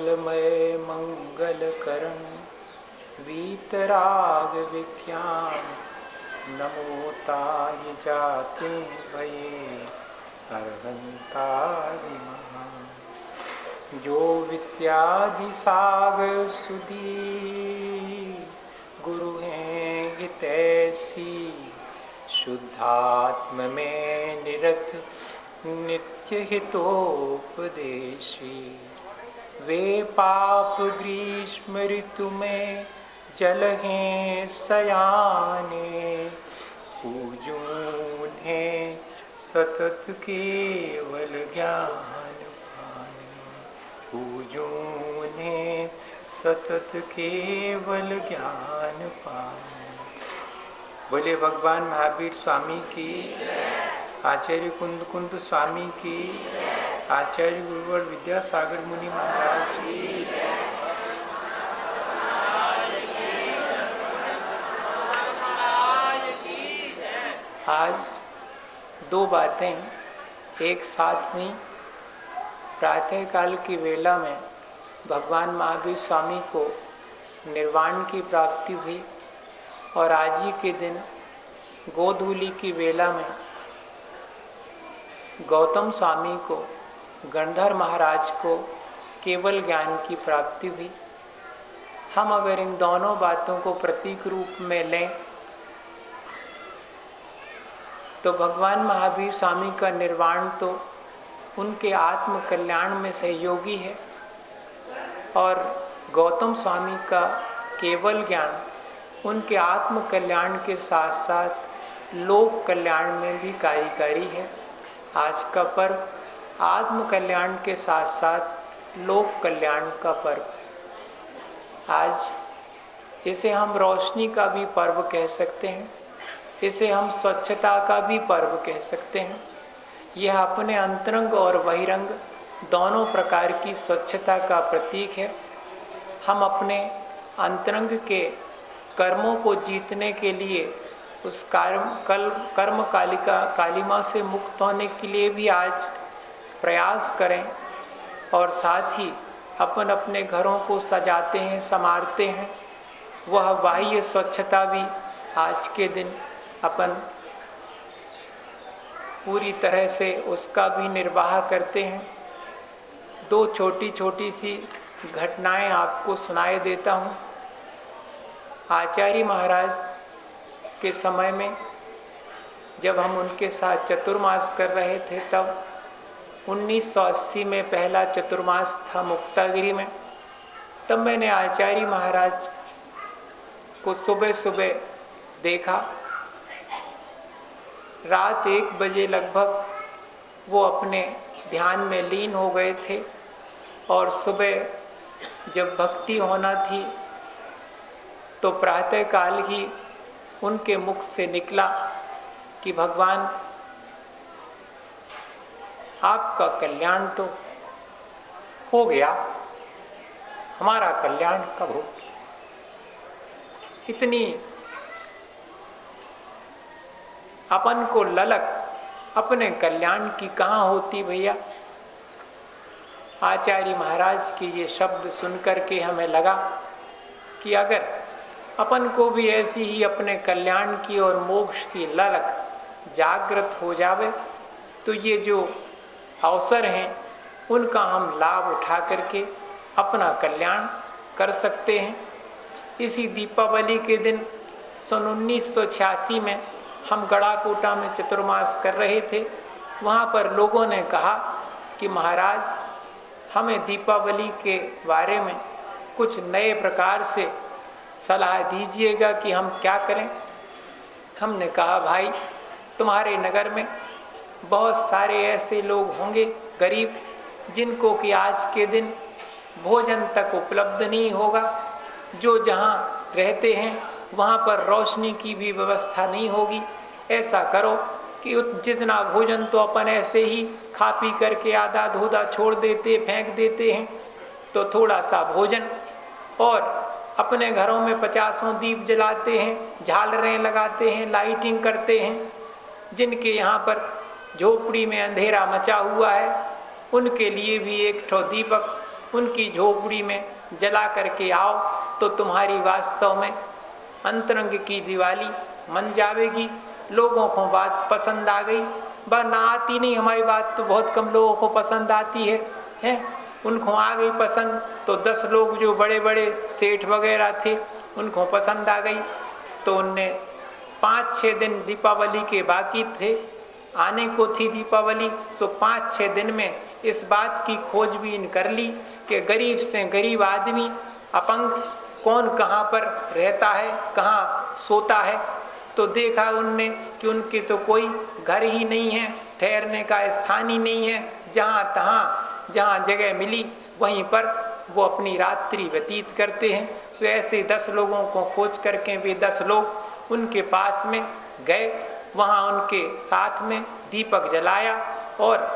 मंगलमय मंगलकरण वीतराग विज्ञान नमो ताय जाति भये अर्हंतादि महान। जो विद्यादि सागर सुधी गुरु हैं हितैषी शुद्धात्म में निरत नित्य हितोपदेशी। वे पाप ग्रीष्म ऋतु में जल हैं सयाने पूजूं उन्हें सतत केवल ज्ञान पाने। पूजूं उन्हें सतत केवल ज्ञान पाने। बोले भगवान महावीर स्वामी की, आचार्य कुंद कुंद स्वामी की, आचार्य गुरुवर विद्यासागर मुनि महाराज की। आज दो बातें एक साथ हुई। प्रातः काल की वेला में भगवान महावीर स्वामी को निर्वाण की प्राप्ति हुई और आज ही के दिन गोधूली की वेला में गौतम स्वामी को, गणधर महाराज को केवल ज्ञान की प्राप्ति हुई। हम अगर इन दोनों बातों को प्रतीक रूप में लें तो भगवान महावीर स्वामी का निर्वाण तो उनके आत्म कल्याण में सहयोगी है और गौतम स्वामी का केवल ज्ञान उनके आत्म कल्याण के साथ साथ लोक कल्याण में भी कार्यकारी है। आज का पर्व आत्म कल्याण के साथ साथ लोक कल्याण का पर्व। आज इसे हम रोशनी का भी पर्व कह सकते हैं, इसे हम स्वच्छता का भी पर्व कह सकते हैं। यह अपने अंतरंग और बहिरंग दोनों प्रकार की स्वच्छता का प्रतीक है। हम अपने अंतरंग के कर्मों को जीतने के लिए उस कर्म कालिमा से मुक्त होने के लिए भी आज प्रयास करें और साथ ही अपन अपने घरों को सजाते हैं, संवारते हैं। वह बाह्य स्वच्छता भी आज के दिन अपन पूरी तरह से उसका भी निर्वाह करते हैं। दो छोटी छोटी सी घटनाएं आपको सुनाए देता हूँ। आचार्य महाराज के समय में जब हम उनके साथ चतुर्मास कर रहे थे तब 1980 में पहला चतुर्मास था मुक्तागिरी में। तब मैंने आचार्य महाराज को सुबह सुबह देखा। रात 1 बजे लगभग वो अपने ध्यान में लीन हो गए थे और सुबह जब भक्ति होना थी तो प्रातः काल ही उनके मुख से निकला कि भगवान आपका कल्याण तो हो गया, हमारा कल्याण कब हो। इतनी अपन को ललक अपने कल्याण की कहाँ होती भैया। आचार्य महाराज के ये शब्द सुनकर के हमें लगा कि अगर अपन को भी ऐसी ही अपने कल्याण की और मोक्ष की ललक जागृत हो जावे तो ये जो अवसर हैं उनका हम लाभ उठा करके अपना कल्याण कर सकते हैं। इसी दीपावली के दिन सन 1986 में हम गढ़ाकोटा में चतुर्मास कर रहे थे। वहाँ पर लोगों ने कहा कि महाराज हमें दीपावली के बारे में कुछ नए प्रकार से सलाह दीजिएगा कि हम क्या करें। हमने कहा भाई तुम्हारे नगर में बहुत सारे ऐसे लोग होंगे गरीब जिनको कि आज के दिन भोजन तक उपलब्ध नहीं होगा। जो जहाँ रहते हैं वहाँ पर रोशनी की भी व्यवस्था नहीं होगी। ऐसा करो कि जितना भोजन तो अपन ऐसे ही खा पी करके आधा धोधा छोड़ देते फेंक देते हैं, तो थोड़ा सा भोजन और अपने घरों में 50 दीप जलाते हैं, झालरें लगाते हैं, लाइटिंग करते हैं। जिनके यहाँ पर झोपड़ी में अंधेरा मचा हुआ है उनके लिए भी एक ठो दीपक उनकी झोपड़ी में जला करके आओ तो तुम्हारी वास्तव में अंतरंग की दिवाली मन जावेगी। लोगों को बात पसंद आ गई, वह ना आती नहीं, हमारी बात तो बहुत कम लोगों को पसंद आती है? उनको आ गई पसंद, तो 10 लोग जो बड़े बड़े सेठ वगैरह थे उनको पसंद आ गई। तो उनने 5-6 दिन दीपावली के बाकी थे, आने को थी दीपावली, सो 5-6 दिन में इस बात की खोजबीन कर ली कि गरीब से गरीब आदमी अपंग कौन कहाँ पर रहता है, कहाँ सोता है। तो देखा उनने कि उनके तो कोई घर ही नहीं है, ठहरने का स्थान ही नहीं है, जहाँ तहाँ जहाँ जगह मिली वहीं पर वो अपनी रात्रि व्यतीत करते हैं। सो ऐसे 10 लोगों को खोज करके वे 10 लोग उनके पास में गए, वहाँ उनके साथ में दीपक जलाया और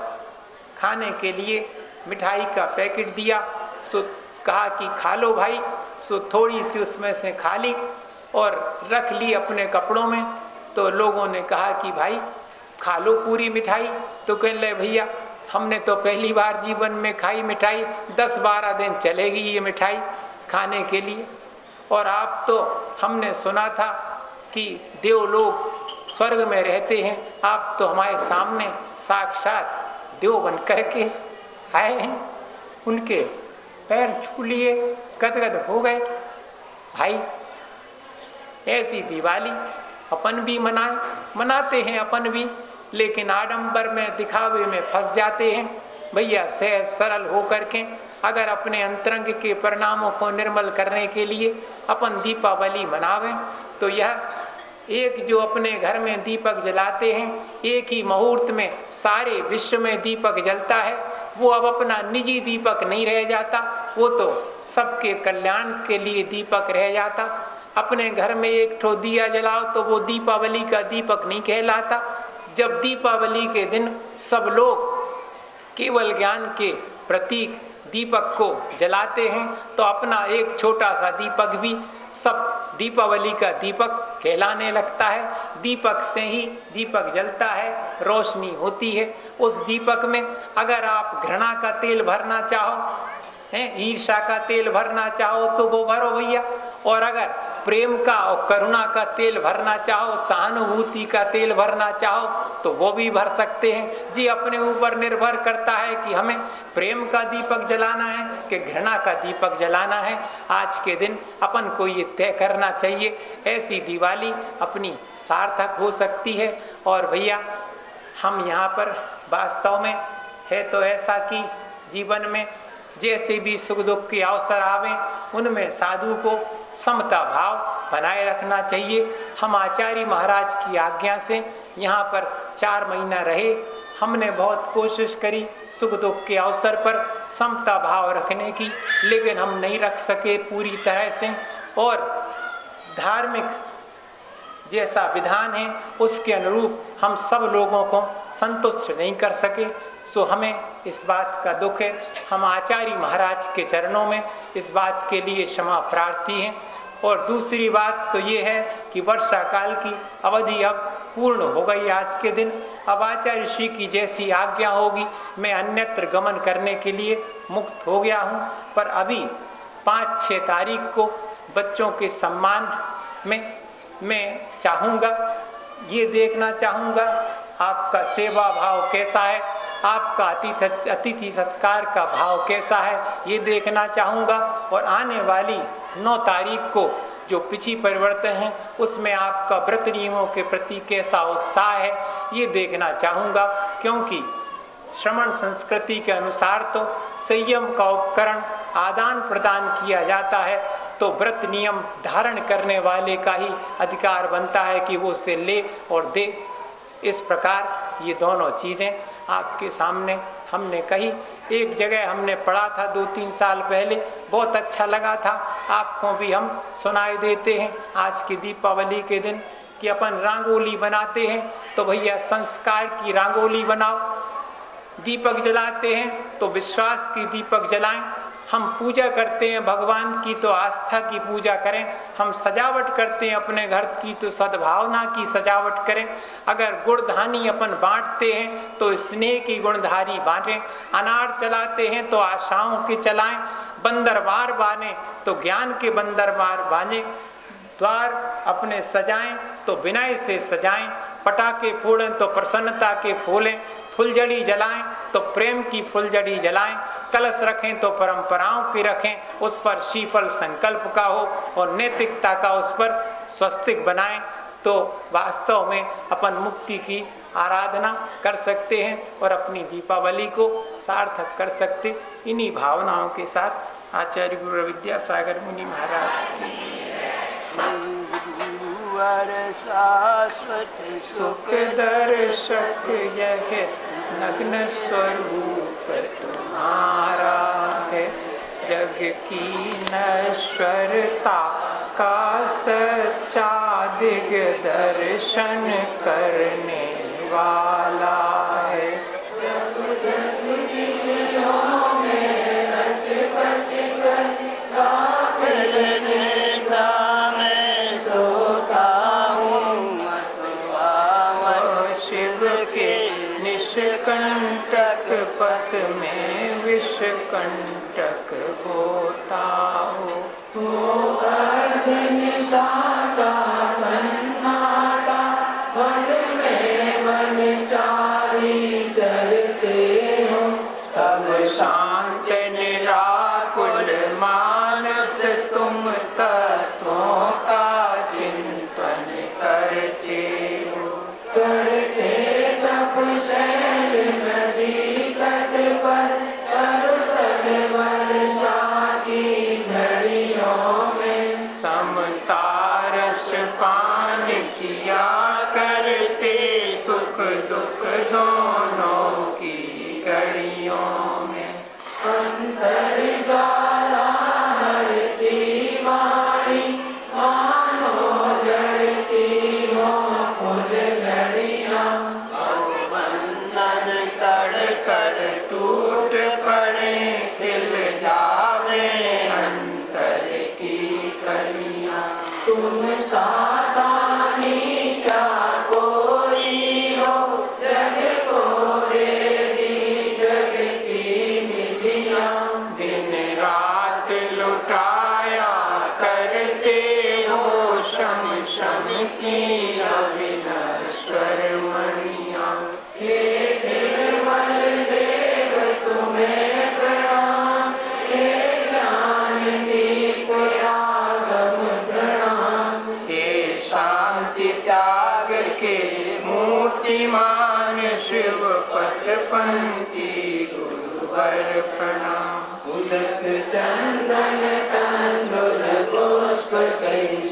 खाने के लिए मिठाई का पैकेट दिया। सो कहा कि खा लो भाई। सो थोड़ी सी उसमें से खा ली और रख ली अपने कपड़ों में। तो लोगों ने कहा कि भाई खा लो पूरी मिठाई। तो कह ले भैया हमने तो पहली बार जीवन में खाई मिठाई, 10-12 दिन चलेगी ये मिठाई खाने के लिए। और आप तो हमने सुना था कि देवलोग स्वर्ग में रहते हैं, आप तो हमारे सामने साक्षात देव बन करके आए हैं। उनके पैर छू लिए, गदगद हो गए। भाई ऐसी दिवाली अपन भी मनाते हैं अपन भी, लेकिन आडंबर में दिखावे में फंस जाते हैं। भैया सहज सरल हो करके अगर अपने अंतरंग के परिणामों को निर्मल करने के लिए अपन दीपावली मनावें तो यह एक जो अपने घर में दीपक जलाते हैं, एक ही मुहूर्त में सारे विश्व में दीपक जलता है। वो अब अपना निजी दीपक नहीं रह जाता, वो तो सबके कल्याण के लिए दीपक रह जाता। अपने घर में एक ठो दिया जलाओ तो वो दीपावली का दीपक नहीं कहलाता। जब दीपावली के दिन सब लोग केवल ज्ञान के प्रतीक दीपक को जलाते हैं तो अपना एक छोटा सा दीपक भी सब दीपावली का दीपक कहलाने लगता है। दीपक से ही दीपक जलता है, रोशनी होती है। उस दीपक में अगर आप घृणा का तेल भरना चाहो, ईर्ष्या का तेल भरना चाहो तो वो भरो भैया। और अगर प्रेम का और करुणा का तेल भरना चाहो, सहानुभूति का तेल भरना चाहो तो वो भी भर सकते हैं जी। अपने ऊपर निर्भर करता है कि हमें प्रेम का दीपक जलाना है कि घृणा का दीपक जलाना है। आज के दिन अपन को ये तय करना चाहिए, ऐसी दिवाली अपनी सार्थक हो सकती है। और भैया हम यहाँ पर वास्तव में है तो ऐसा कि जीवन में जैसे भी सुख दुख के अवसर आवे उनमें साधु को समता भाव बनाए रखना चाहिए। हम आचार्य महाराज की आज्ञा से यहाँ पर 4 महीना रहे, हमने बहुत कोशिश करी सुख दुख के अवसर पर समता भाव रखने की, लेकिन हम नहीं रख सके पूरी तरह से। और धार्मिक जैसा विधान है उसके अनुरूप हम सब लोगों को संतुष्ट नहीं कर सके। सो हमें इस बात का दुख है। हम आचार्य महाराज के चरणों में इस बात के लिए क्षमा प्रार्थी हैं। और दूसरी बात तो ये है कि वर्षा काल की अवधि अब पूर्ण हो गई आज के दिन। अब आचार्य श्री की जैसी आज्ञा होगी मैं अन्यत्र गमन करने के लिए मुक्त हो गया हूँ। पर अभी 5-6 तारीख को बच्चों के सम्मान में मैं चाहूँगा, ये देखना चाहूँगा आपका सेवा भाव कैसा है, आपका अतिथि सत्कार का भाव कैसा है, ये देखना चाहूँगा। और आने वाली 9 तारीख को जो पिछी परिवर्तन है उसमें आपका व्रत नियमों के प्रति कैसा उत्साह है ये देखना चाहूँगा। क्योंकि श्रमण संस्कृति के अनुसार तो संयम का उपकरण आदान प्रदान किया जाता है, तो व्रत नियम धारण करने वाले का ही अधिकार बनता है कि वो उसे ले और दे। इस प्रकार ये दोनों चीज़ें आपके सामने हमने कही। एक जगह हमने पढ़ा था 2-3 साल पहले, बहुत अच्छा लगा था, आपको भी हम सुनाई देते हैं आज की दीपावली के दिन कि अपन रंगोली बनाते हैं तो भैया संस्कार की रंगोली बनाओ। दीपक जलाते हैं तो विश्वास की दीपक जलाएं। हम पूजा करते हैं भगवान की तो आस्था की पूजा करें, हम सजावट करते हैं अपने घर की तो सद्भावना की सजावट करें। अगर गुणधानी अपन बांटते हैं तो स्नेह की गुणधारी बांटें, अनार चलाते हैं तो आशाओं के चलाएं, बंदरवार बाने तो ज्ञान के बंदरवार बाने, द्वार अपने सजाएं तो विनय से सजाएं, पटाखे फोड़ें तो प्रसन्नता के फूलें, फुलझड़ी जलाएं तो प्रेम की फुलझड़ी जलाएं, कलश रखें तो परंपराओं की रखें, उस पर शीफल संकल्प का हो और नैतिकता का उस पर स्वस्तिक बनाएं, तो वास्तव में अपन मुक्ति की आराधना कर सकते हैं और अपनी दीपावली को सार्थक कर सकते। इन्हीं भावनाओं के साथ आचार्य गुरु विद्यासागर मुनि महाराज शाश्वत सुख दर्शक यह नग्न स्वरूप तुम्हारा है, जग की नश्वरता का सच्चा दिग्दर्शन करने वाला है। निष्कंटक पथ में विषकंटक होता हो निशा का सन्नाटा, वन में वनचारी चलते हो, तब शांत निराकुल मानस तुम तत्वों का चिंतन करते हो। करते तप शैल नदी तट पर, तरुतल वर्षा की घड़ियों में, समता रस पान किया करते, सुख दुख दोनों की घड़ियों में। अंतर ज्वाला हरती वाणी, मानो जलती हो फुल घड़ियां, बंधन तड़ कर टूट पड़े, खिल जावे अंतर की कलियां। तुम साधानी क्या कोई हो, जग को देगी जग की निधियां, दिन रात लुटाया करते हो शम शम की अविनश्वर मणियां। हे निर्मल देव तुम्हें प्रणाम, हे ज्ञान दीप आगम प्रणाम, हे शांति त्याग के मूर्तिमान शिव पथ पंथी गुरुवर प्रणाम। उदक चंदन तंदुल पुष्प कई